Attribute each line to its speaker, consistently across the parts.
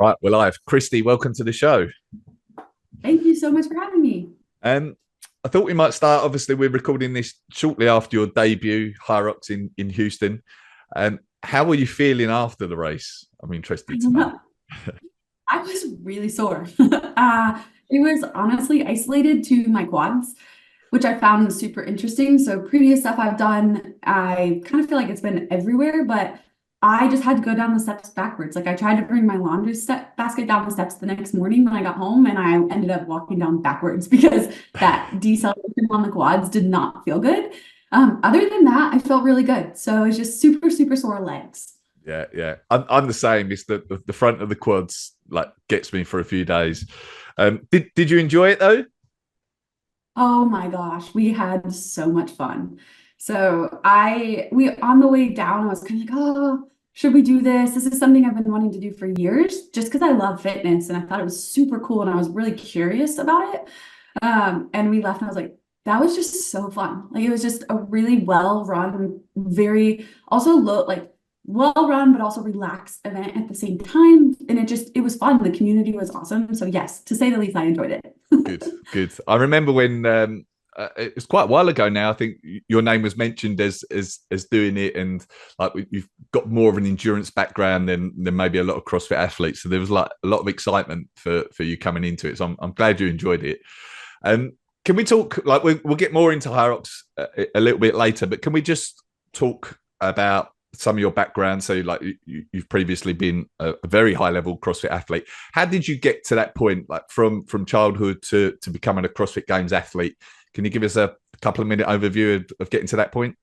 Speaker 1: Right, we're live. Kristi, welcome to the show.
Speaker 2: Thank you so much for having me.
Speaker 1: Um, I thought we might start. Obviously, we're recording this shortly after your debut, Hyrox in Houston. How were you feeling after the race? I'm
Speaker 2: I
Speaker 1: interested to
Speaker 2: don't
Speaker 1: know.
Speaker 2: know. I was really sore. It was honestly isolated to my quads, which I found super interesting. So previous stuff I've done, I kind of feel like it's been everywhere, but I just had to go down the steps backwards. Like I tried to bring my laundry step basket down the steps the next morning when I got home, and I ended up walking down backwards because that deceleration on the quads did not feel good. Other than that, I felt really good. So it was just super, super sore legs.
Speaker 1: Yeah, yeah. I'm the same. It's the front of the quads like gets me for a few days. Did you enjoy it though?
Speaker 2: Oh my gosh, we had so much fun. So we on the way down, I was kind of like, oh, should we do this? This is something I've been wanting to do for years, just because I love fitness and I thought it was super cool and I was really curious about it. And we left and I was like, that was just so fun. Like it was just a really well run, very also low, like well run, but also relaxed event at the same time. And it was fun. The community was awesome. So yes, to say the least, I enjoyed it.
Speaker 1: Good, good. I remember when it was quite a while ago now. I think your name was mentioned as doing it, and like you've got more of an endurance background than maybe a lot of CrossFit athletes. So there was like a lot of excitement for you coming into it. So I'm glad you enjoyed it. Um, can we talk? Like we'll get more into Hyrox a little bit later, but can we just talk about some of your background? So like you've previously been a very high level CrossFit athlete. How did you get to that point, like from childhood to becoming a CrossFit Games athlete? Can you give us a couple of minute overview of getting to that point?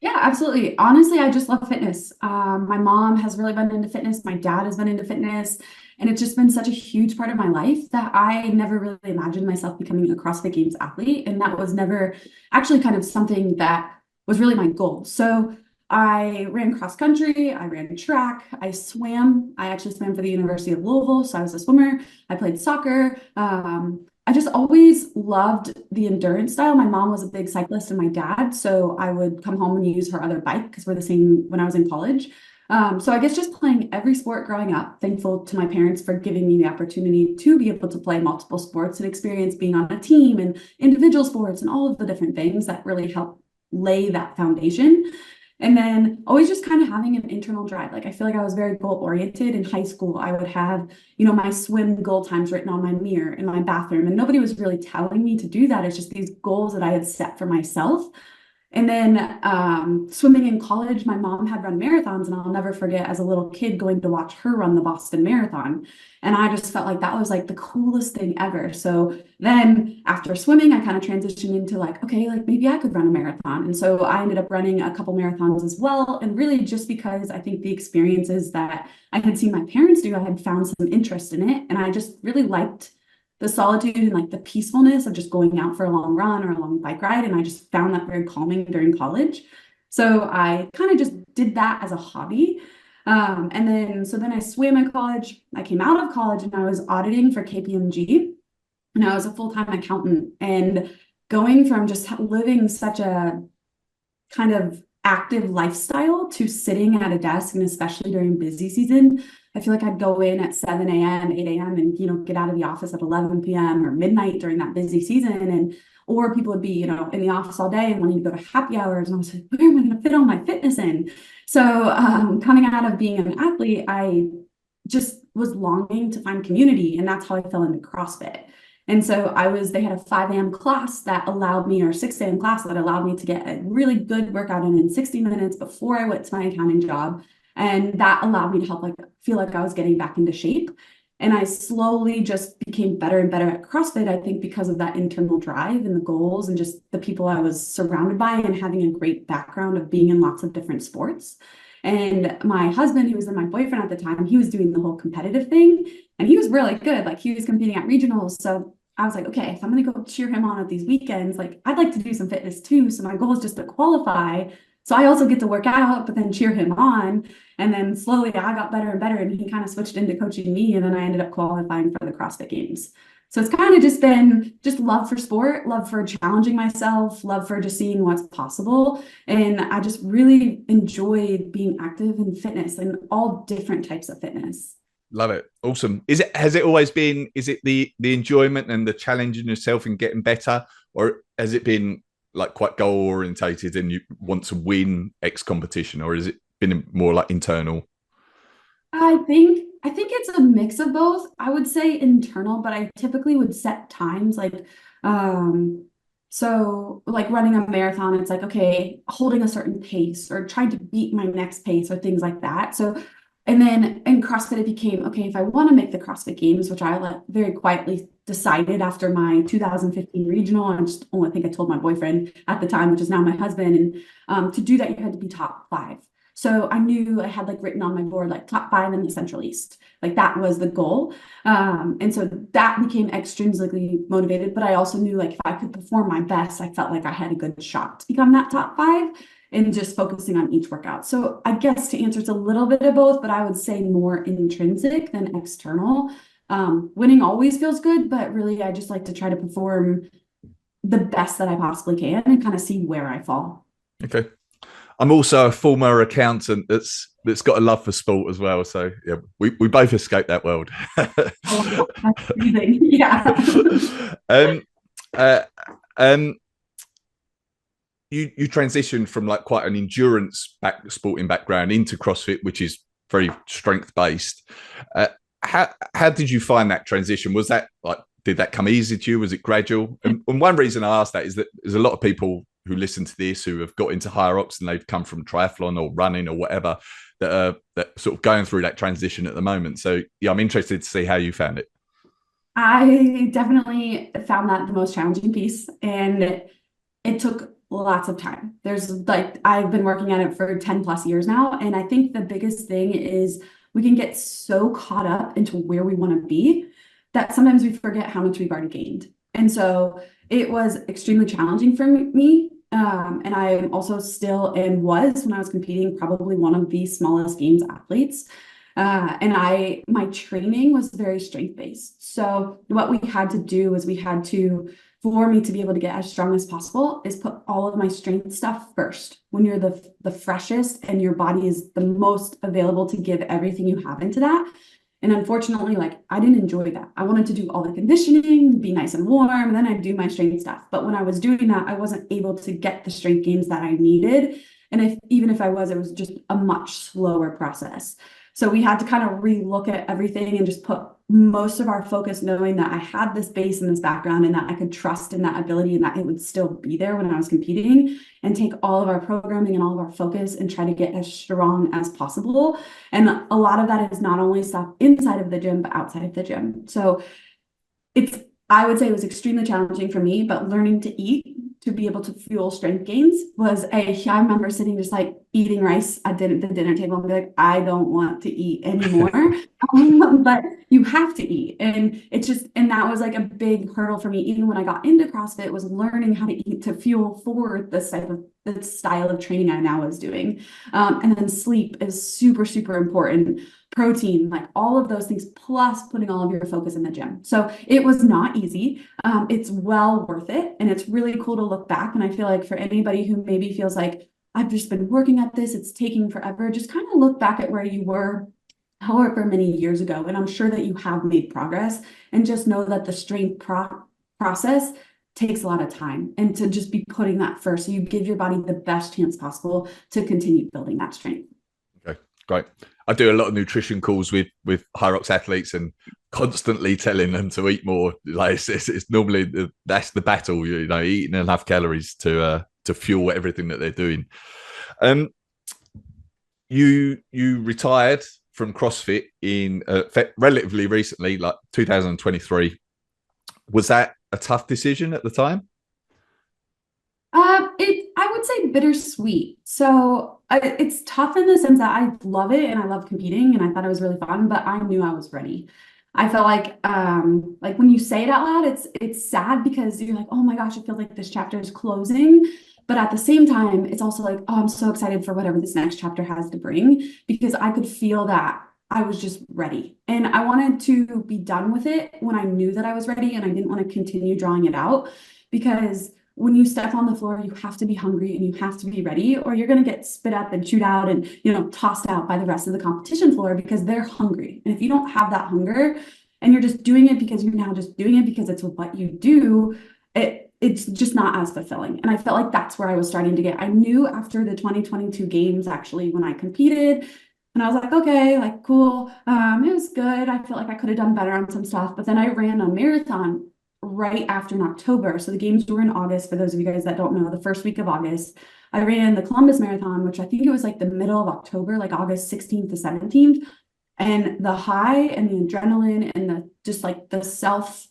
Speaker 2: Yeah, absolutely. Honestly, I just love fitness. My mom has really been into fitness. My dad has been into fitness. And it's just been such a huge part of my life that I never really imagined myself becoming a CrossFit Games athlete. And that was never actually kind of something that was really my goal. So I ran cross country, I ran track, I swam. I actually swam for the University of Louisville. So I was a swimmer. I played soccer. I just always loved the endurance style. My mom was a big cyclist and my dad, so I would come home and use her other bike because we're the same when I was in college. So I guess just playing every sport growing up, thankful to my parents for giving me the opportunity to be able to play multiple sports and experience being on a team and individual sports and all of the different things that really help lay that foundation. And then always just kind of having an internal drive. Like I feel like I was very goal oriented in high school. I would have, my swim goal times written on my mirror in my bathroom, and nobody was really telling me to do that. It's just these goals that I had set for myself. And then swimming in college, my mom had run marathons, and I'll never forget as a little kid going to watch her run the Boston Marathon. And I just felt like that was like the coolest thing ever. So then after swimming, I kind of transitioned into like, okay, like maybe I could run a marathon. And so I ended up running a couple marathons as well. And really just because I think the experiences that I had seen my parents do, I had found some interest in it. And I just really liked the solitude and like the peacefulness of just going out for a long run or a long bike ride. And I just found that very calming during college. So I kind of just did that as a hobby. So then I swam in college. I came out of college and I was auditing for KPMG, and I was a full-time accountant. And going from just living such a kind of active lifestyle to sitting at a desk, and especially during busy season, I feel like I'd go in at 7 a.m., 8 a.m. and, get out of the office at 11 p.m. or midnight during that busy season. Or people would be, in the office all day and wanting to go to happy hours. And I was like, where am I going to fit all my fitness in? So coming out of being an athlete, I just was longing to find community. And that's how I fell into CrossFit. And so they had a 5 a.m. class that allowed me, or 6 a.m. class that allowed me to get a really good workout in 60 minutes before I went to my accounting job. And that allowed me to help feel like I was getting back into shape. And I slowly just became better and better at CrossFit, I think, because of that internal drive and the goals and just the people I was surrounded by and having a great background of being in lots of different sports. And my husband, who was then my boyfriend at the time, he was doing the whole competitive thing, and he was really good. Like he was competing at regionals. So I was like, okay, if I'm going to go cheer him on at these weekends, like I'd like to do some fitness too. So my goal is just to qualify. So I also get to work out, but then cheer him on. And then slowly I got better and better, and he kind of switched into coaching me. And then I ended up qualifying for the CrossFit Games. So it's kind of just been just love for sport, love for challenging myself, love for just seeing what's possible. And I just really enjoyed being active in fitness and all different types of fitness.
Speaker 1: Love it. Awesome. Has it always been, is it the enjoyment and the challenging yourself and getting better, or has it been like quite goal orientated and you want to win X competition, or has it been more like internal?
Speaker 2: I think it's a mix of both. I would say internal, but I typically would set times um so like running a marathon, it's like, okay, holding a certain pace or trying to beat my next pace or things like that. So and then in CrossFit it became, okay, if I want to make the CrossFit Games, which I like very quietly decided after my 2015 regional, I just only think I told my boyfriend at the time, which is now my husband, and to do that you had to be top five. So I knew I had like written on my board, like top five in the Central East. Like that was the goal. And so that became extrinsically motivated. But I also knew like if I could perform my best, I felt like I had a good shot to become that top five and just focusing on each workout. So I guess to answer, it's a little bit of both, but I would say more intrinsic than external. Winning always feels good, but really I just like to try to perform the best that I possibly can and kind of see where I fall.
Speaker 1: Okay. I'm also a former accountant that's got a love for sport as well. So yeah, we both escaped that world.
Speaker 2: Oh, that's amazing. Yeah.
Speaker 1: um, uh, um, you transitioned from like quite an sporting background into CrossFit, which is very strength based. How did you find that transition? Was that like, did that come easy to you? Was it gradual? And one reason I asked that is that there's a lot of people who listen to this who have got into Hyrox and they've come from triathlon or running or whatever that are that sort of going through that transition at the moment. So yeah, I'm interested to see how you found it.
Speaker 2: I definitely found that the most challenging piece, and it took lots of time. There's like, I've been working at it for 10 plus years now. And I think the biggest thing is we can get so caught up into where we want to be that sometimes we forget how much we've already gained. And so it was extremely challenging for me. And I also still and was when I was competing, probably one of the smallest games athletes. And my training was very strength based. So what we had to do was for me to be able to get as strong as possible is put all of my strength stuff first. When you're the freshest and your body is the most available to give everything you have into that. And unfortunately, like I didn't enjoy that. I wanted to do all the conditioning, be nice and warm, and then I'd do my strength stuff. But when I was doing that, I wasn't able to get the strength gains that I needed. And even if I was, it was just a much slower process. So we had to kind of relook at everything and just put most of our focus knowing that I had this base and this background and that I could trust in that ability and that it would still be there when I was competing, and take all of our programming and all of our focus and try to get as strong as possible. And a lot of that is not only stuff inside of the gym, but outside of the gym. So I would say it was extremely challenging for me, but learning to eat to be able to fuel strength gains I remember sitting just like eating rice at the dinner table and be like, I don't want to eat anymore. But you have to eat. And that was like a big hurdle for me. Even when I got into CrossFit, was learning how to eat to fuel for the style of training I now was doing. And then sleep is super, super important. Protein, like all of those things, plus putting all of your focus in the gym. So it was not easy. It's well worth it. And it's really cool to look back. And I feel like for anybody who maybe feels like I've just been working at this, it's taking forever, just kind of look back at where you were however many years ago. And I'm sure that you have made progress, and just know that the strength process takes a lot of time, and to just be putting that first. So you give your body the best chance possible to continue building that strength.
Speaker 1: Okay, great. I do a lot of nutrition calls with Hyrox athletes and constantly telling them to eat more. Like it's normally that's the battle, eating enough calories to fuel everything that they're doing. You retired from CrossFit in relatively recently, like 2023. Was that a tough decision at the time?
Speaker 2: I would say bittersweet. So it's tough in the sense that I love it and I love competing and I thought it was really fun, but I knew I was ready. I felt like when you say it out loud, it's sad because you're like, oh my gosh, I feel like this chapter is closing. But at the same time, it's also like, oh, I'm so excited for whatever this next chapter has to bring, because I could feel that I was just ready. And I wanted to be done with it when I knew that I was ready, and I didn't want to continue drawing it out, because when you step on the floor, you have to be hungry and you have to be ready, or you're going to get spit up and chewed out and, tossed out by the rest of the competition floor because they're hungry. And if you don't have that hunger and you're just doing it because you're now just doing it because it's what you do, it's just not as fulfilling. And I felt like that's where I was starting to get. I knew after the 2022 games, actually, when I competed, and I was like, okay, like, cool. It was good. I felt like I could have done better on some stuff. But then I ran a marathon right after in October. So the games were in August. For those of you guys that don't know, the first week of August, I ran the Columbus Marathon, which I think it was like the middle of October, like August 16th to 17th. And the high and the adrenaline and the just like the self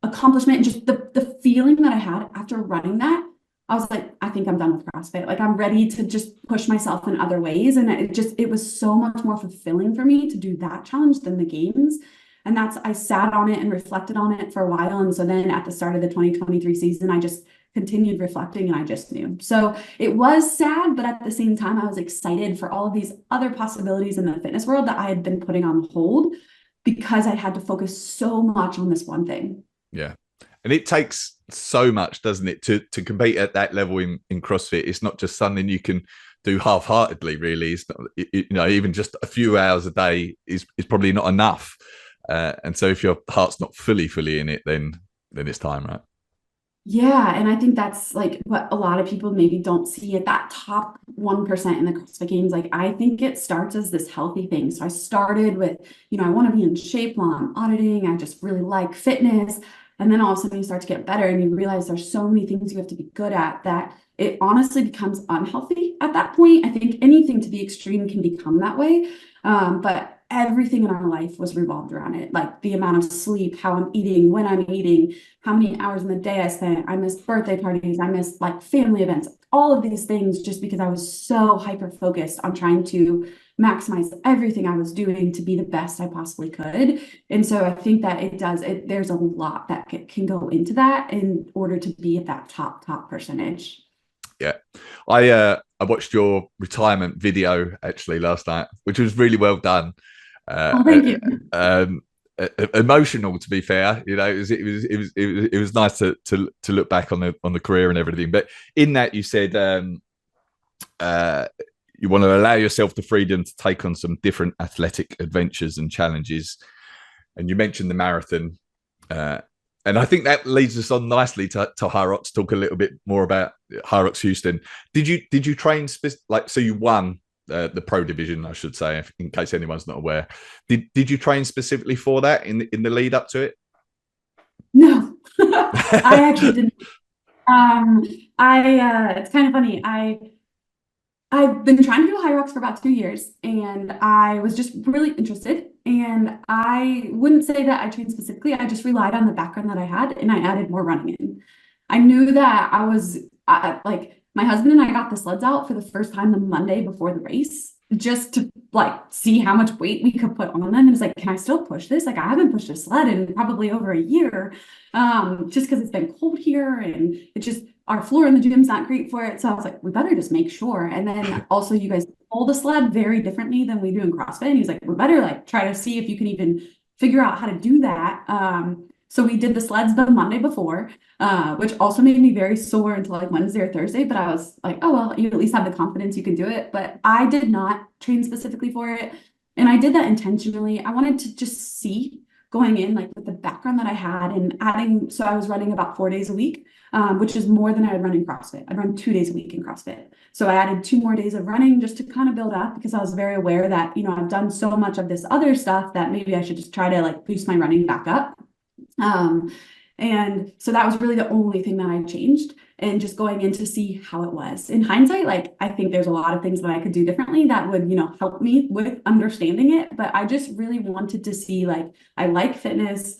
Speaker 2: accomplishment and just the feeling that I had after running that, I was like, I think I'm done with CrossFit. Like, I'm ready to just push myself in other ways. And it was so much more fulfilling for me to do that challenge than the games. And I sat on it and reflected on it for a while. And so then at the start of the 2023 season, I just continued reflecting and I just knew. So it was sad, but at the same time, I was excited for all of these other possibilities in the fitness world that I had been putting on hold because I had to focus so much on this one thing.
Speaker 1: Yeah. And it takes so much, doesn't it, to compete at that level in CrossFit. It's not just something you can do half-heartedly, really. It's not, even just a few hours a day is probably not enough. And so if your heart's not fully in it, then it's time, right?
Speaker 2: Yeah, and I think that's like what a lot of people maybe don't see at that top 1% in the CrossFit Games. Like, I think it starts as this healthy thing. So I started with, I want to be in shape while I'm auditing. I just really like fitness. And then all of a sudden you start to get better and you realize there's so many things you have to be good at that it honestly becomes unhealthy at that point. I think anything to the extreme can become that way. But everything in our life was revolved around it. Like the amount of sleep, how I'm eating, when I'm eating, how many hours in the day I spent. I missed birthday parties. I missed like family events, all of these things just because I was so hyper focused on trying to maximize everything I was doing to be the best I possibly could. And so I think that there's a lot that can go into that in order to be at that top percentage.
Speaker 1: Yeah. I watched your retirement video actually last night, which was really well done.
Speaker 2: Thank you.
Speaker 1: Emotional, to be fair. It was nice to look back on the career and everything. But in that, you said you want to allow yourself the freedom to take on some different athletic adventures and challenges. And you mentioned the marathon. And I think that leads us on nicely to Hyrox. Talk a little bit more about Hyrox Houston. Did you train so you won the pro division, I should say, in case anyone's not aware. Did you train specifically for that in the lead up to it?
Speaker 2: No, I actually didn't. It's kind of funny. I've been trying to do Hyrox for about 2 years, and I was just really interested. And I wouldn't say that I trained specifically. I just relied on the background that I had, and I added more running in. I knew that like my husband and I got the sleds out for the first time the Monday before the race, just to like see how much weight we could put on them. And it's like, can I still push this? Like, I haven't pushed a sled in probably over a year, just because it's been cold here and it's just our floor in the gym's not great for it. So I was like, we better just make sure. And then also, you guys pull the sled very differently than we do in CrossFit. And he's like, we better like try to see if you can even figure out how to do that. So we did the sleds the Monday before, which also made me very sore until like Wednesday or Thursday. But I was like, oh, well, you at least have the confidence you can do it. But I did not train specifically for it. And I did that intentionally. I wanted to just see going in like with the background that I had and adding. So I was running about 4 days a week, which is more than I would run in CrossFit. I'd run 2 days a week in CrossFit. So I added 2 more days of running just to kind of build up, because I was very aware that, I've done so much of this other stuff that maybe I should just try to like boost my running back up. And so that was really the only thing that I changed, and just going in to see how it was. In hindsight, like, I think there's a lot of things that I could do differently that would, help me with understanding it. But I just really wanted to see, like, I like fitness.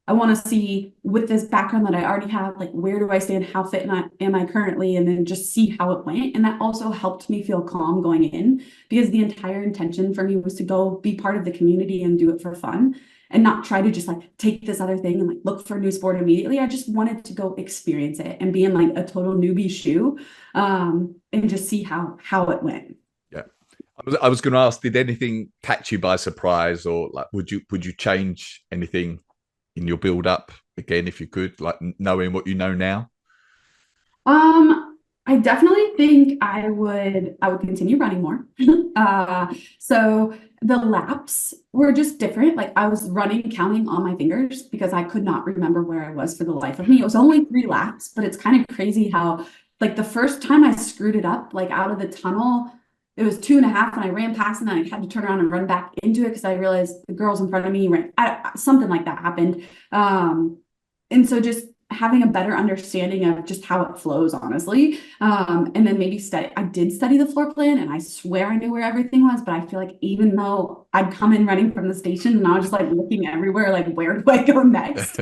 Speaker 2: I want to see, with this background that I already have, like, where do I stand? How fit am I currently? And then just see how it went. And that also helped me feel calm going in, because the entire intention for me was to go be part of the community and do it for fun, and not try to just like take this other thing and like look for a new sport immediately. I just wanted to go experience it and be in like a total newbie shoe, and just see how it went.
Speaker 1: Yeah. I was going to ask, did anything catch you by surprise, or like, would you change anything in your build up again, if you could, like knowing what you know now?
Speaker 2: I definitely think I would continue running more. So the laps were just different. Like I was running, counting on my fingers because I could not remember where I was for the life of me. It was only 3 laps, but it's kind of crazy how like the first time I screwed it up, like out of the tunnel, it was 2.5 and I ran past and then I had to turn around and run back into it because I realized the girls in front of me ran, something like that happened. And so just having a better understanding of just how it flows, honestly. And then maybe I did study the floor plan and I swear I knew where everything was, but I feel like even though I'd come in running from the station and I was just like looking everywhere, like, where do I go next?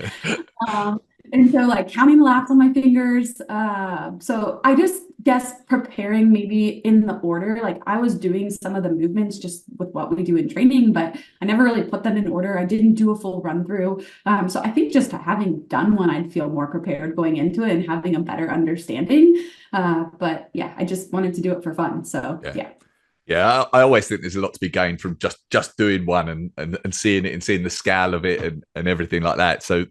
Speaker 2: Um, and so like counting the laps on my fingers. So I just guess preparing maybe in the order, like I was doing some of the movements just with what we do in training, but I never really put them in order. I didn't do a full run through. So I think just having done one, I'd feel more prepared going into it and having a better understanding. But yeah, I just wanted to do it for fun. So yeah.
Speaker 1: Yeah, I always think there's a lot to be gained from just doing one and seeing it and seeing the scale of it and everything like that. So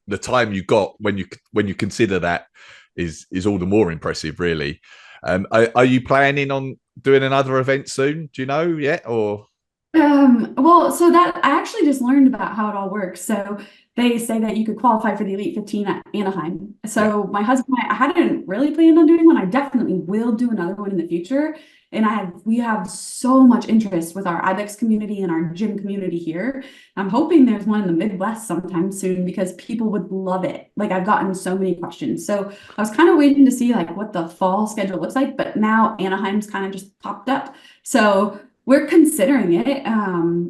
Speaker 1: the time you got when you consider that is all the more impressive, really. Are you planning on doing another event soon? Do you know yet? Or
Speaker 2: Well, so that I actually just learned about how it all works. So they say that you could qualify for the Elite 15 at Anaheim. So my husband and I hadn't really planned on doing one. I definitely will do another one in the future. And we have so much interest with our IBEX community and our gym community here. I'm hoping there's one in the Midwest sometime soon because people would love it. Like I've gotten so many questions. So I was kind of waiting to see like what the fall schedule looks like, but now Anaheim's kind of just popped up. So we're considering it.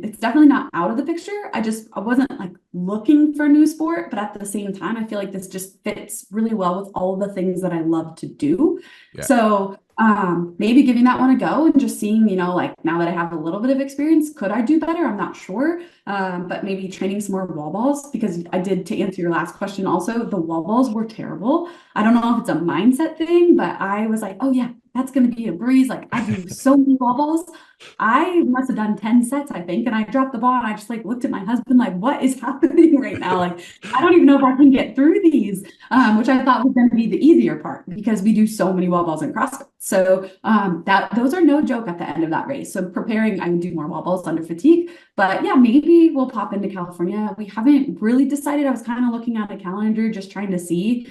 Speaker 2: It's definitely not out of the picture. I wasn't like looking for a new sport, but at the same time, I feel like this just fits really well with all of the things that I love to do.
Speaker 1: yeah,
Speaker 2: So maybe giving that one a go and just seeing, like now that I have a little bit of experience, could I do better? I'm not sure. But maybe training some more wall balls because I did, to answer your last question also, the wall balls were terrible. I don't know if it's a mindset thing, but I was like, oh yeah, that's going to be a breeze. Like I do so many wall balls. I must have done 10 sets, I think. And I dropped the ball and I just like looked at my husband like, what is happening right now? Like, I don't even know if I can get through these, which I thought was going to be the easier part because we do so many wall balls in CrossFit. So those are no joke at the end of that race. So preparing, I would do more wall balls under fatigue. But yeah, maybe we'll pop into California. We haven't really decided. I was kind of looking at a calendar, just trying to see.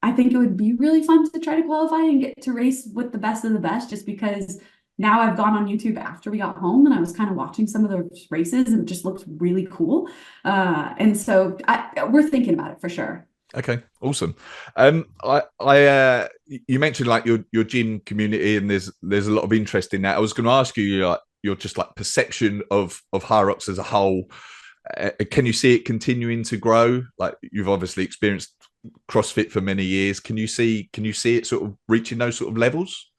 Speaker 2: I think it would be really fun to try to qualify and get to race with the best of the best, just because now I've gone on YouTube after we got home and I was kind of watching some of those races and it just looked really cool. And so we're thinking about it for sure.
Speaker 1: Okay, awesome. You mentioned like your gym community and there's a lot of interest in that. I was going to ask you like your just like perception of Hyrox as a whole. Can you see it continuing to grow? Like you've obviously experienced CrossFit for many years. Can you see it sort of reaching those sort of levels?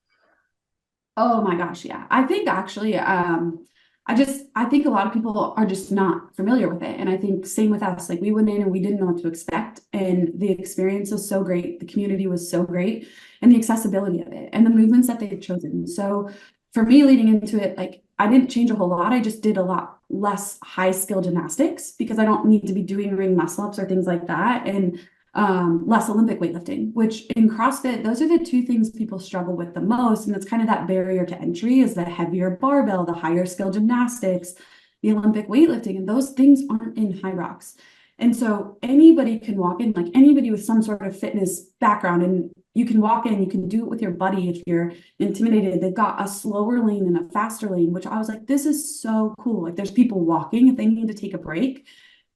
Speaker 2: Oh my gosh, yeah. I think actually, I think a lot of people are just not familiar with it. And I think same with us. Like we went in and we didn't know what to expect. And the experience was so great. The community was so great. And the accessibility of it and the movements that they've chosen. So for me leading into it, like I didn't change a whole lot. I just did a lot less high skill gymnastics because I don't need to be doing ring muscle ups or things like that. And less Olympic weightlifting, which in CrossFit, those are the two things people struggle with the most. And it's kind of that barrier to entry is the heavier barbell, the higher skill gymnastics, the Olympic weightlifting, and those things aren't in Hyrox. And so anybody can walk in, like anybody with some sort of fitness background, and you can walk in, you can do it with your buddy if you're intimidated. They've got a slower lane and a faster lane, which I was like, this is so cool. Like there's people walking if they need to take a break.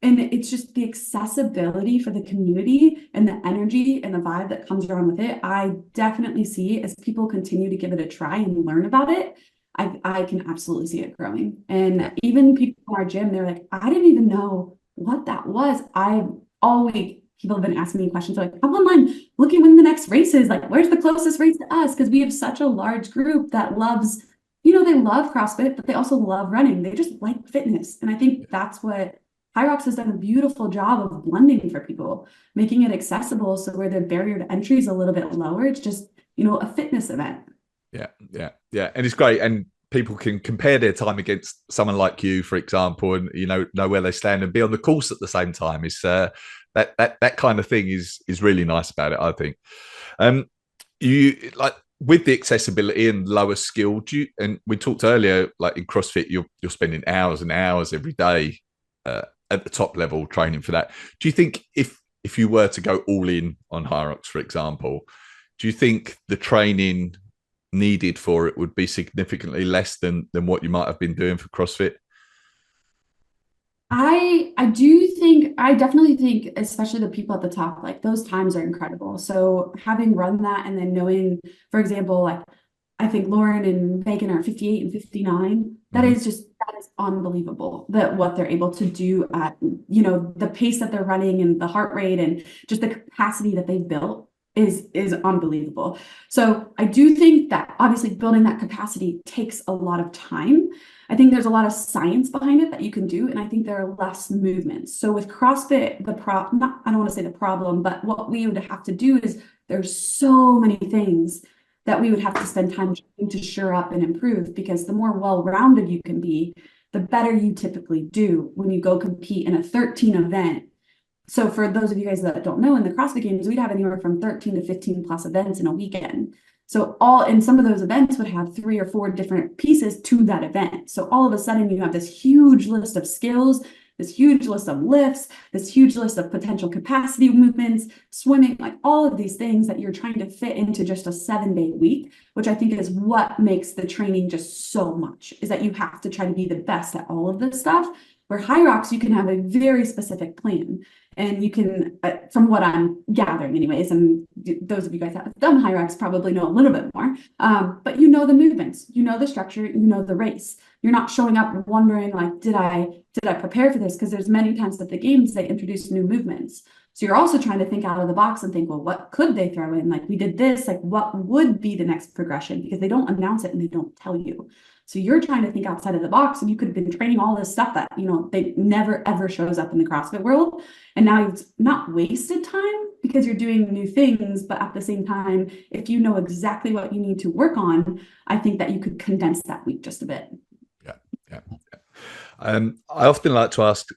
Speaker 2: And it's just the accessibility for the community and the energy and the vibe that comes around with it. I definitely see as people continue to give it a try and learn about it, I can absolutely see it growing. And even people in our gym, they're like, I didn't even know what that was. All week, people have been asking me questions like, I'm online looking when the next race is. Like, where's the closest race to us? Because we have such a large group that loves, they love CrossFit, but they also love running. They just like fitness. And I think that's what Hyrox has done a beautiful job of blending for people, making it accessible so where the barrier to entry is a little bit lower. It's just, a fitness event.
Speaker 1: Yeah. And it's great. And people can compare their time against someone like you, for example, and, know where they stand and be on the course at the same time. that kind of thing is really nice about it, I think. You like with the accessibility and lower skill, and we talked earlier, like in CrossFit, you're spending hours and hours every day at the top level training for that. Do you think if you were to go all in on Hyrox, for example, do you think the training needed for it would be significantly less than what you might have been doing for CrossFit?
Speaker 2: I definitely think, especially the people at the top, like those times are incredible. So having run that and then knowing, for example, like I think Lauren and Megan are 58 and 59. That is unbelievable that what they're able to do at, the pace that they're running and the heart rate and just the capacity that they've built is unbelievable. So I do think that obviously building that capacity takes a lot of time. I think there's a lot of science behind it that you can do, and I think there are less movements. So with CrossFit, I don't want to say the problem, but what we would have to do is there's so many things that we would have to spend time trying to shore up and improve, because the more well-rounded you can be, the better you typically do when you go compete in a 13 event. So for those of you guys that don't know, in the CrossFit Games, we'd have anywhere from 13 to 15 plus events in a weekend. So some of those events would have 3 or 4 different pieces to that event. So all of a sudden you have this huge list of skills, this huge list of lifts, this huge list of potential capacity movements, swimming, like all of these things that you're trying to fit into just a 7-day week, which I think is what makes the training just so much, is that you have to try to be the best at all of this stuff. Where Hyrox, you can have a very specific plan. And you can, from what I'm gathering anyways, and those of you guys that have done Hyrox probably know a little bit more, but you know the movements, you know the structure, you know the race. You're not showing up wondering, like, did I prepare for this? Because there's many times at the games they introduce new movements. So you're also trying to think out of the box and think, well, what could they throw in? Like, we did this, like what would be the next progression? Because they don't announce it and they don't tell you. So you're trying to think outside of the box, and you could have been training all this stuff that, they never ever shows up in the CrossFit world. And now it's not wasted time because you're doing new things, but at the same time, if you know exactly what you need to work on, I think that you could condense that week just a bit.
Speaker 1: Yeah. I often like to ask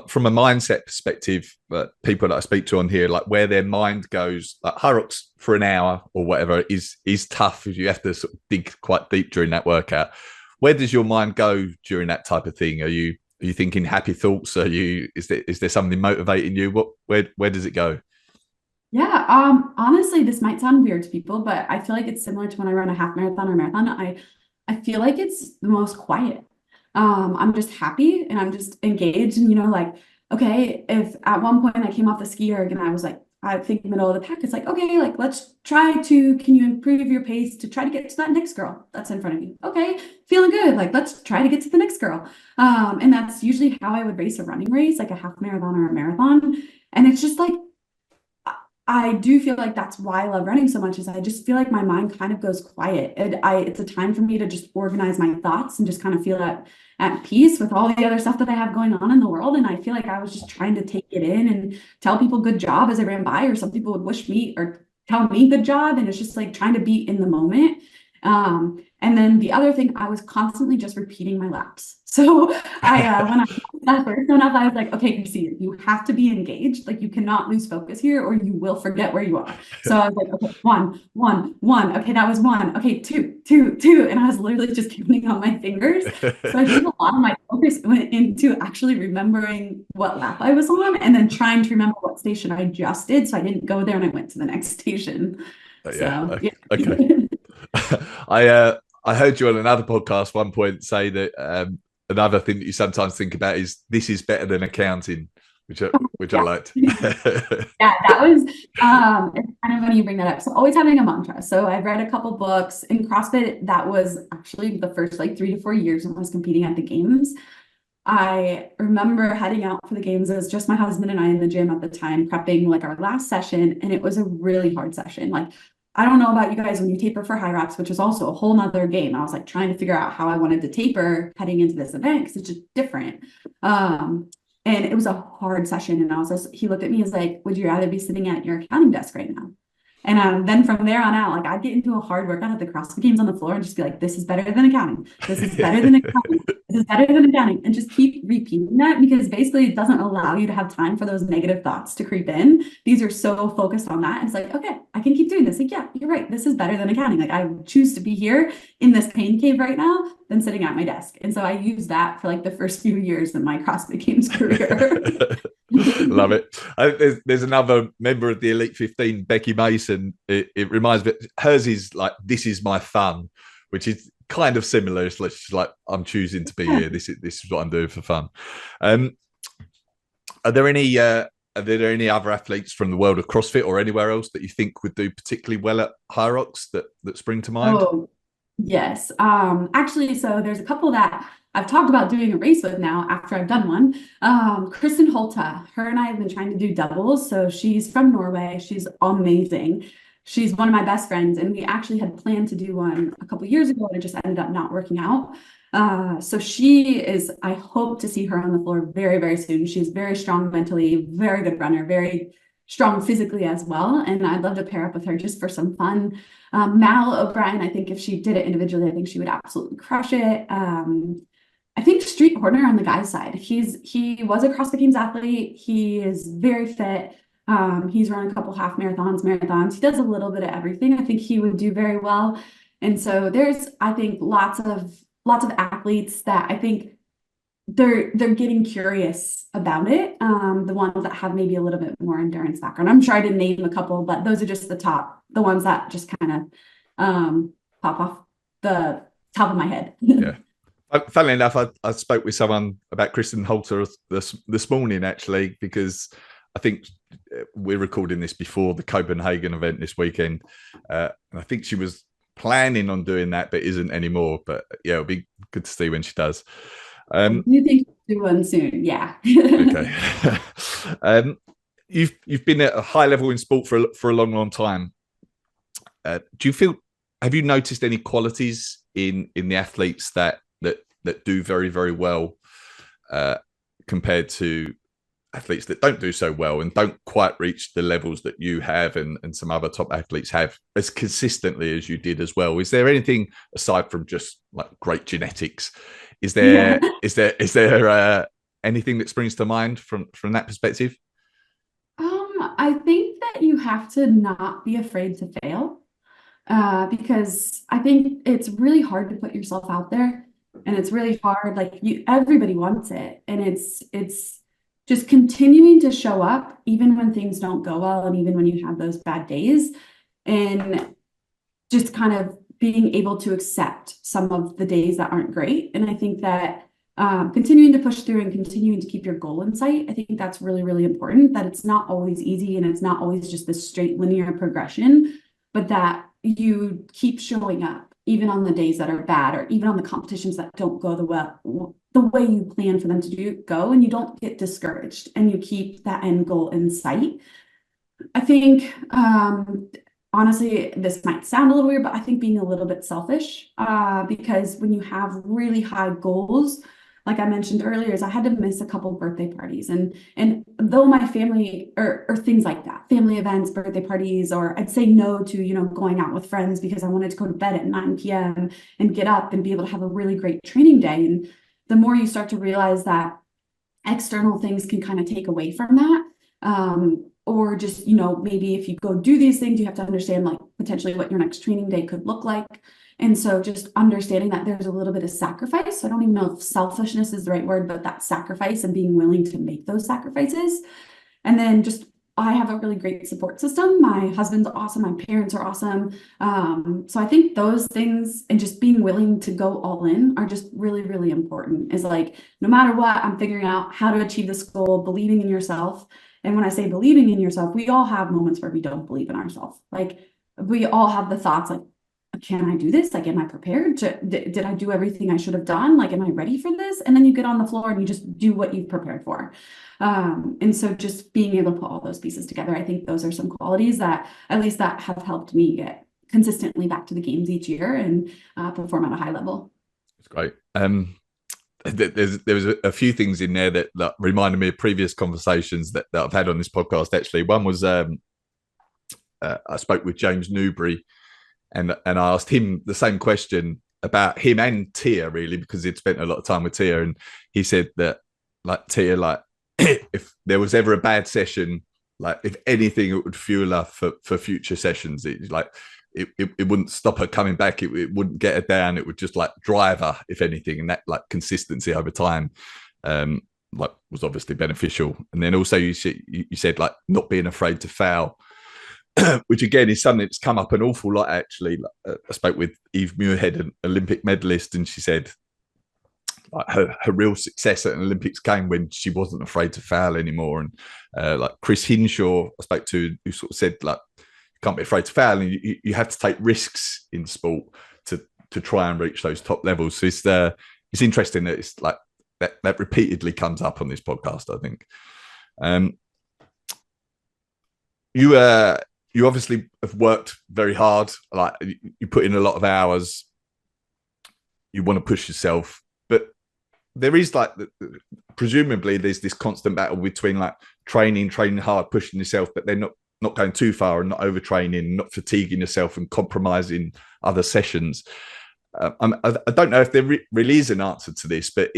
Speaker 1: from a mindset perspective, people that I speak to on here, like where their mind goes. Like Hyrox for an hour or whatever is tough if you have to sort of dig quite deep during that workout. Where does your mind go during that type of thing? Are you thinking happy thoughts? Is there something motivating you? Where does it go?
Speaker 2: Yeah, honestly, this might sound weird to people, but I feel like it's similar to when I run a half marathon or marathon. I feel like it's the most quiet. I'm just happy and I'm just engaged, and like, okay, if at one point I came off the ski erg and I was like, I think middle of the pack, it's like, okay, like can you improve your pace to try to get to that next girl that's in front of you? Okay, feeling good. Like, let's try to get to the next girl. And that's usually how I would race a running race, like a half marathon or a marathon. And it's just like, I do feel like that's why I love running so much, is I just feel like my mind kind of goes quiet. It's a time for me to just organize my thoughts and just kind of feel at peace with all the other stuff that I have going on in the world. And I feel like I was just trying to take it in and tell people good job as I ran by, or some people would wish me or tell me good job. And it's just like trying to be in the moment. And then the other thing, I was constantly just repeating my laps. So when I that first one up, I was like, okay, Kristi, you have to be engaged. Like, you cannot lose focus here or you will forget where you are. So I was like, okay, one. Okay, that was 1. Okay, 2. And I was literally just counting on my fingers. So I think a lot of my focus went into actually remembering what lap I was on and then trying to remember what station I just did. So I didn't go there and I went to the next station.
Speaker 1: Yeah. Okay. I heard you on another podcast one point say that another thing that you sometimes think about is this is better than accounting, which I liked.
Speaker 2: Yeah, that was it's kind of funny you bring that up. So always having a mantra. So I've read a couple books in CrossFit. That was actually the first 3 to 4 years when I was competing at the games. I remember heading out for the games. It was just my husband and I in the gym at the time, prepping like our last session, and it was a really hard session. Like, I don't know about you guys when you taper for Hyrox, which is also a whole nother game. I was like trying to figure out how I wanted to taper heading into this event because it's just different. And it was a hard session. And he looked at me and was like, would you rather be sitting at your accounting desk right now? And then from there on out, like I'd get into a hard workout at the CrossFit Games on the floor and just be like, this is better than accounting. This is better than accounting. This is better than accounting. And just keep repeating that, because basically it doesn't allow you to have time for those negative thoughts to creep in. These are so focused on that. And it's like, okay, I can keep doing this. Like, yeah, you're right. This is better than accounting. Like I choose to be here in this pain cave right now than sitting at my desk. And so I use that for like the first few years of my CrossFit Games career.
Speaker 1: Love it. There's another member of the Elite 15, Becky Mason. It reminds me, hers is like, this is my fun, which is kind of similar. It's like, I'm choosing to be here. This is what I'm doing for fun. Are there any other athletes from the world of CrossFit or anywhere else that you think would do particularly well at Hyrox that spring to mind?
Speaker 2: Oh, yes. Actually, so there's a couple that I've talked about doing a race with now after I've done one. Kristen Holta, her and I have been trying to do doubles. So she's from Norway. She's amazing. She's one of my best friends, and we actually had planned to do one a couple years ago, and it just ended up not working out. So she is, I hope to see her on the floor very, very soon. She's very strong mentally, very good runner, very strong physically as well. And I'd love to pair up with her just for some fun. Mal O'Brien, I think if she did it individually, I think she would absolutely crush it. I think Street Horner on the guy's side. He was a CrossFit Games athlete. He is very fit. He's run a couple half marathons. He does a little bit of everything. I think he would do very well. And so there's, I think, lots of athletes that I think they're getting curious about it. The ones that have maybe a little bit more endurance background. I'm sure I didn't name a couple, but those are just the ones that just kind of pop off the top of my head.
Speaker 1: Yeah. Funnily enough, I spoke with someone about Kristen Holter this morning, actually, because I think we're recording this before the Copenhagen event this weekend. And I think she was planning on doing that, but isn't anymore. But yeah, it'll be good to see when she does.
Speaker 2: You think you'll do one soon? Yeah.
Speaker 1: Okay. You've been at a high level in sport for a long time. Do you feel? Have you noticed any qualities in the athletes that do very, very well compared to athletes that don't do so well and don't quite reach the levels that you have and some other top athletes have as consistently as you did as well? Is there anything aside from just like great genetics? Is there anything that springs to mind from that perspective?
Speaker 2: I think that you have to not be afraid to fail, because I think it's really hard to put yourself out there. And it's really hard, like everybody wants it. And it's just continuing to show up, even when things don't go well, and even when you have those bad days, and just kind of being able to accept some of the days that aren't great. And I think that continuing to push through and continuing to keep your goal in sight, I think that's really, really important, that it's not always easy and it's not always just this straight linear progression, but that you keep showing up even on the days that are bad, or even on the competitions that don't go the way you plan for them to go, and you don't get discouraged and you keep that end goal in sight. I think, honestly, this might sound a little weird, but I think being a little bit selfish, because when you have really high goals, like I mentioned earlier, is I had to miss a couple birthday parties. And though my family or things like that, family events, birthday parties, or I'd say no to, going out with friends because I wanted to go to bed at 9 p.m. and get up and be able to have a really great training day. And the more you start to realize that external things can kind of take away from that, or just, maybe if you go do these things, you have to understand like potentially what your next training day could look like. And so just understanding that there's a little bit of sacrifice. I don't even know if selfishness is the right word, but that sacrifice and being willing to make those sacrifices. And then just, I have a really great support system. My husband's awesome. My parents are awesome. So I think those things and just being willing to go all in are just really, really important. Is like, no matter what, I'm figuring out how to achieve this goal, believing in yourself. And when I say believing in yourself, we all have moments where we don't believe in ourselves. Like we all have the thoughts like, can I do this? Like, am I prepared? Did I do everything I should have done? Like, am I ready for this? And then you get on the floor and you just do what you've prepared for. And so just being able to put all those pieces together, I think those are some qualities that at least that have helped me get consistently back to the games each year and perform at a high level.
Speaker 1: That's great. There was a few things in there that reminded me of previous conversations that I've had on this podcast. Actually, one was I spoke with James Newbury, and I asked him the same question about him and Tia, really, because he'd spent a lot of time with Tia, and he said that, like, Tia, like, if there was ever a bad session, like, if anything, it would fuel her for future sessions. It like it wouldn't stop her coming back. It wouldn't get her down. It would just like drive her, if anything. And that, like, consistency over time, like, was obviously beneficial. And then also you said like not being afraid to fail, which again is something that's come up an awful lot, actually. I spoke with Eve Muirhead, an Olympic medalist, and she said, like, her real success at an Olympics came when she wasn't afraid to fail anymore. And like Chris Hinshaw, I spoke to, who sort of said, like, you can't be afraid to fail, and you have to take risks in sport to try and reach those top levels. So it's interesting that it's like that repeatedly comes up on this podcast, I think. You obviously have worked very hard. Like, you put in a lot of hours. You want to push yourself, but there is, like, presumably there's this constant battle between, like, training hard, pushing yourself, but then not going too far and not overtraining, not fatiguing yourself and compromising other sessions. I don't know if there really is an answer to this, but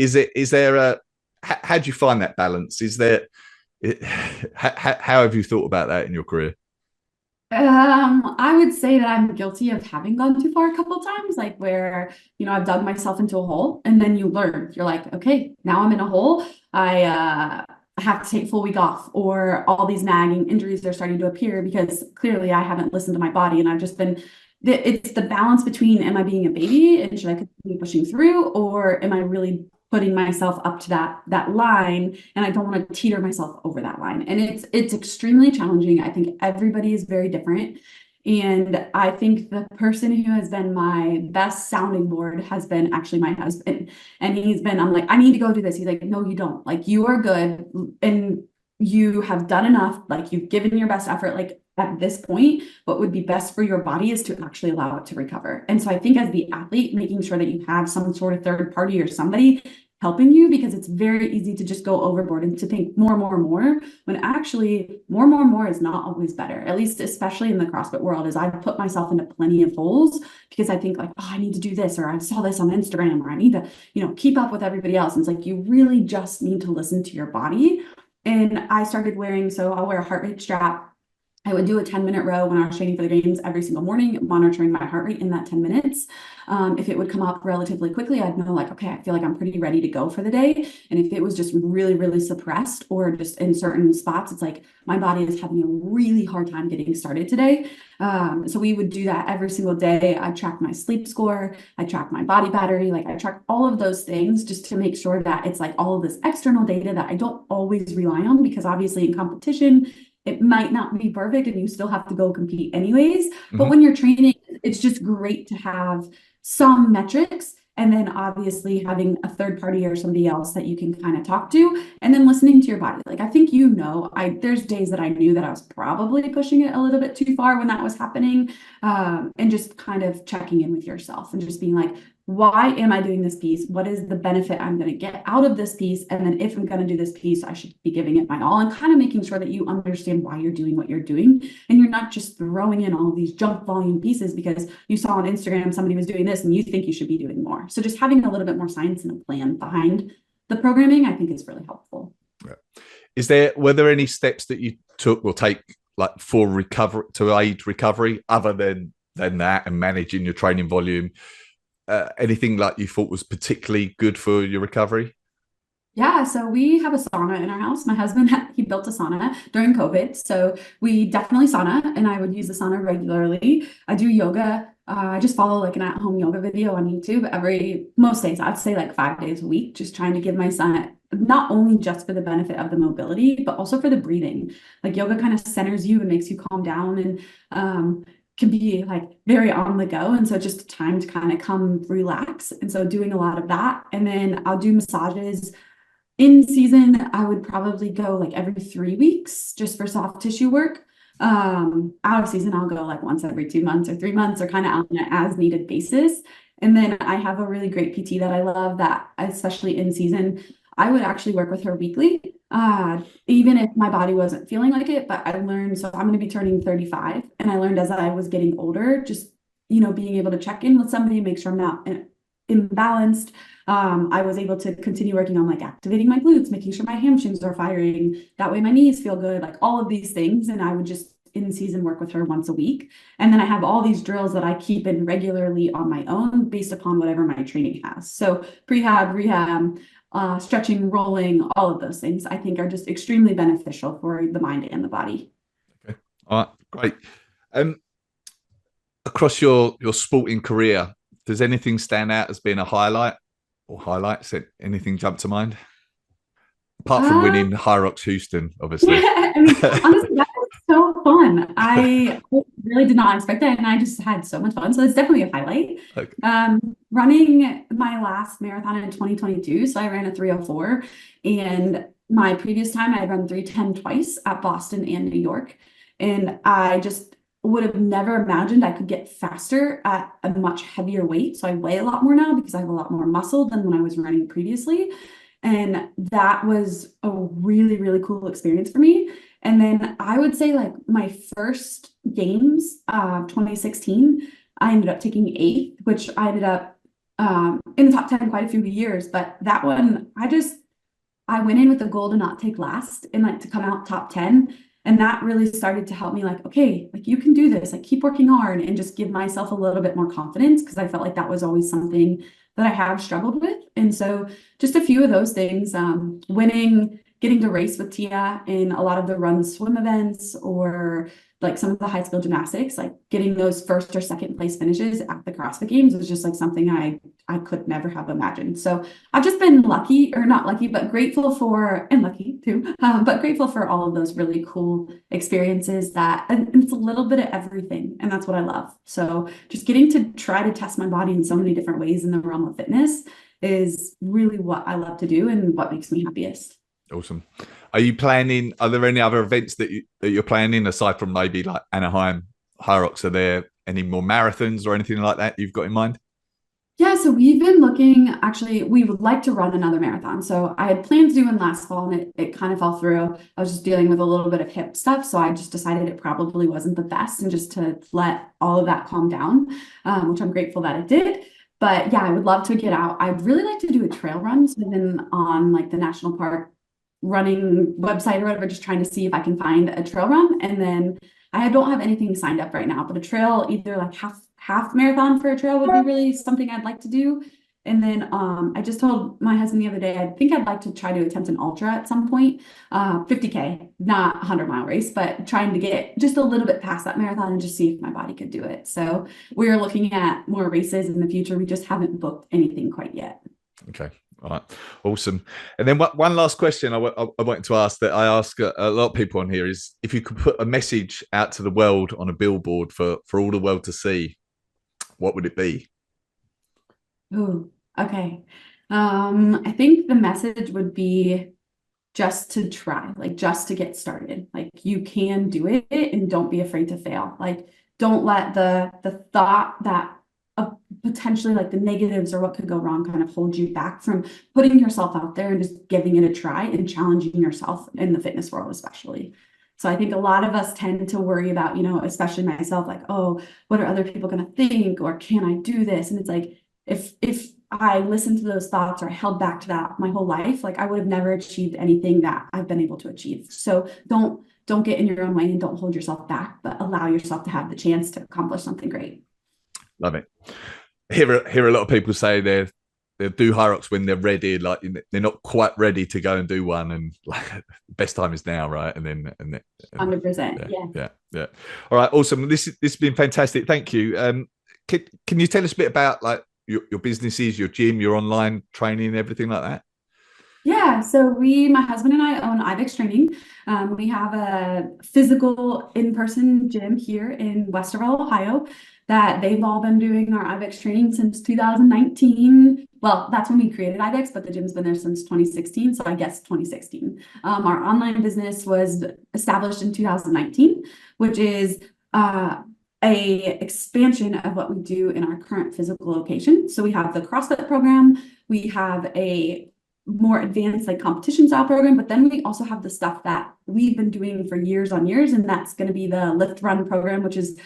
Speaker 1: how do you find that balance? How have you thought about that in your career?
Speaker 2: I would say that I'm guilty of having gone too far a couple of times, like where, I've dug myself into a hole, and then you learn. You're like, okay, now I'm in a hole. I have to take a full week off, or all these nagging injuries are starting to appear because clearly I haven't listened to my body, and I've just been. It's the balance between, am I being a baby and should I continue pushing through, or am I really putting myself up to that line, and I don't want to teeter myself over that line. And it's extremely challenging. I think everybody is very different. And I think the person who has been my best sounding board has been actually my husband. And I'm like, I need to go do this. He's like, no, you don't. Like, you are good and you have done enough. Like, you've given your best effort. Like, at this point, what would be best for your body is to actually allow it to recover. And so I think as the athlete, making sure that you have some sort of third party or somebody helping you, because it's very easy to just go overboard and to think more, when actually more is not always better, at least especially in the CrossFit world. Is I've put myself into plenty of holes because I think, like, oh, I need to do this, or I saw this on Instagram, or I need to, keep up with everybody else. And it's like, you really just need to listen to your body. And I started so I'll wear a heart rate strap. I would do a 10-minute row when I was training for the games every single morning, monitoring my heart rate in that 10 minutes. If it would come up relatively quickly, I'd know, like, okay, I feel like I'm pretty ready to go for the day. And if it was just really, really suppressed, or just in certain spots, it's like my body is having a really hard time getting started today. So we would do that every single day. I track my sleep score. I track my body battery. Like, I track all of those things just to make sure that it's like all of this external data that I don't always rely on, because obviously in competition, it might not be perfect and you still have to go compete anyways. Mm-hmm. But when you're training, it's just great to have some metrics, and then obviously having a third party or somebody else that you can kind of talk to, and then listening to your body. Like, I think, there's days that I knew that I was probably pushing it a little bit too far when that was happening, and just kind of checking in with yourself and just being like, why am I doing this piece? What is the benefit I'm going to get out of this piece? And then if I'm going to do this piece, I should be giving it my all, and kind of making sure that you understand why you're doing what you're doing. And you're not just throwing in all of these junk volume pieces because you saw on Instagram somebody was doing this and you think you should be doing more. So just having a little bit more science and a plan behind the programming, I think, is really helpful.
Speaker 1: Yeah. Were there any steps that you took or take, like, for recovery, to aid recovery, other than that and managing your training volume? Anything like you thought was particularly good for your recovery?
Speaker 2: Yeah, so we have a sauna in our house. My husband, he built a sauna during COVID. So we definitely sauna, and I would use the sauna regularly. I do yoga. I just follow like an at-home yoga video on YouTube most days. I'd say like 5 days a week, just trying to give my son, not only just for the benefit of the mobility, but also for the breathing. Like, yoga kind of centers you and makes you calm down, and can be like very on the go. And so just time to kind of come relax. And so doing a lot of that. And then I'll do massages. In season, I would probably go like every 3 weeks just for soft tissue work. Out of season, I'll go like once every 2 months or 3 months, or kind of on an as needed basis. And then I have a really great PT that I love, that especially in season, I would actually work with her weekly. even if my body wasn't feeling like it. But I learned, so I'm going to be turning 35, and I learned as I was getting older, just, being able to check in with somebody, make sure I'm not imbalanced. I was able to continue working on like activating my glutes, making sure my hamstrings are firing. That way my knees feel good, like all of these things. And I would just in season work with her once a week. And then I have all these drills that I keep in regularly on my own based upon whatever my training has. So prehab, rehab, stretching, rolling, all of those things I think are just extremely beneficial for the mind and the body.
Speaker 1: Okay. All right, great. Across your sporting career, does anything stand out as being a highlight or highlights? Anything jump to mind? Apart from
Speaker 2: Uh,
Speaker 1: winning Hyrox Houston, obviously.
Speaker 2: I mean, honestly, that was so fun. I really did not expect that, and I just had so much fun. So it's definitely a highlight.
Speaker 1: Okay.
Speaker 2: Running my last marathon in 2022, so I ran a 3:04, and my previous time I had run 3:10 twice at Boston and New York, and I just would have never imagined I could get faster at a much heavier weight. So I weigh a lot more now because I have a lot more muscle than when I was running previously. And that was a really, really cool experience for me. And then I would say like my first games, 2016, I ended up taking 8th, which I ended up in the top 10 quite a few years. But that one, I went in with the goal to not take last and like to come out top 10. And that really started to help me like, okay, like you can do this, like keep working hard and just give myself a little bit more confidence, because I felt like that was always something that I have struggled with. And so just a few of those things, winning, getting to race with Tia in a lot of the run swim events, or like some of the high skill gymnastics, like getting those first or second place finishes at the CrossFit Games was just like something I could never have imagined. So I've just been lucky, or not lucky, but grateful for, and lucky too, but grateful for all of those really cool experiences and it's a little bit of everything. And that's what I love. So just getting to try to test my body in so many different ways in the realm of fitness is really what I love to do and what makes me happiest.
Speaker 1: Awesome. Are there any other events that you're planning aside from maybe like Anaheim, Hyrox? Are there any more marathons or anything like that you've got in mind?
Speaker 2: Yeah, so we've been looking, actually, we would like to run another marathon. So I had planned to do one last fall, and it kind of fell through. I was just dealing with a little bit of hip stuff. So I just decided it probably wasn't the best, and just to let all of that calm down, which I'm grateful that it did. But yeah, I would love to get out. I'd really like to do a trail run. So then on like the national park running website or whatever, just trying to see if I can find a trail run. And then I don't have anything signed up right now, but a trail, either like half marathon for a trail would be really something I'd like to do. And then I just told my husband the other day, I think I'd like to try to attempt an ultra at some point, 50K, not a 100-mile race, but trying to get just a little bit past that marathon and just see if my body could do it. So we're looking at more races in the future. We just haven't booked anything quite yet.
Speaker 1: Okay. All right. Awesome. And then one last question I wanted to ask, that I ask a lot of people on here, is if you could put a message out to the world on a billboard for all the world to see, what would it be?
Speaker 2: Oh, okay. I think the message would be just to try, like just to get started. Like you can do it, and don't be afraid to fail. Like don't let the thought that potentially like the negatives or what could go wrong kind of hold you back from putting yourself out there and just giving it a try and challenging yourself in the fitness world, especially. So I think a lot of us tend to worry about, especially myself, like, oh, what are other people going to think? Or can I do this? And it's like, if I listened to those thoughts or held back to that my whole life, like I would have never achieved anything that I've been able to achieve. So don't get in your own way and don't hold yourself back, but allow yourself to have the chance to accomplish something great.
Speaker 1: Love it. Hear a lot of people say they'll do Hyrox when they're ready, like they're not quite ready to go and do one, and like best time is now, right? And then
Speaker 2: 100%.
Speaker 1: Yeah. All right, awesome. This has been fantastic. Thank you. Can you tell us a bit about like your businesses, your gym, your online training, everything like that?
Speaker 2: Yeah, so my husband and I own Ibex Training. We have a physical in-person gym here in Westerville, Ohio, that they've all been doing our Ibex training since 2019. Well, that's when we created Ibex, but the gym's been there since 2016, so I guess 2016. Our online business was established in 2019, which is a expansion of what we do in our current physical location. So we have the CrossFit program, we have a more advanced like competition style program, but then we also have the stuff that we've been doing for years on years, and that's going to be the lift run program, which is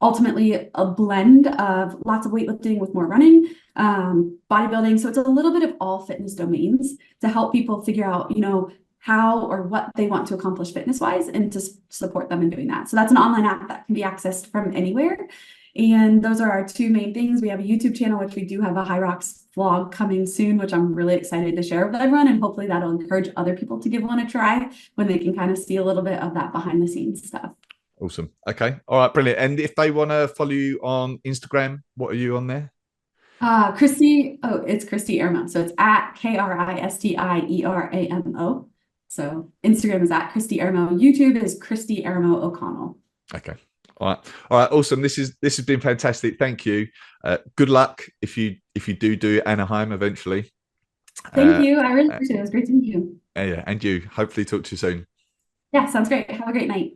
Speaker 2: ultimately a blend of lots of weightlifting with more running, bodybuilding. So it's a little bit of all fitness domains to help people figure out, you know, how or what they want to accomplish fitness wise and to support them in doing that. So that's an online app that can be accessed from anywhere. And those are our two main things. We have a YouTube channel, which we do have a Hyrox vlog coming soon, which I'm really excited to share with everyone. And hopefully that'll encourage other people to give one a try when they can kind of see a little bit of that behind the scenes stuff.
Speaker 1: Awesome. Okay. All right. Brilliant. And if they want to follow you on Instagram, what are you on there?
Speaker 2: Kristi, it's Kristi Ermo. So it's at KRISTIERAMO. So Instagram is at Kristi Ermo. YouTube is Kristi Ermo O'Connell.
Speaker 1: Okay. All right. All right. Awesome. This has been fantastic. Thank you. Good luck if you do Anaheim eventually.
Speaker 2: Thank you. I really appreciate it. It was great to meet you.
Speaker 1: Yeah. And you. Hopefully talk to you soon.
Speaker 2: Yeah, sounds great. Have a great night.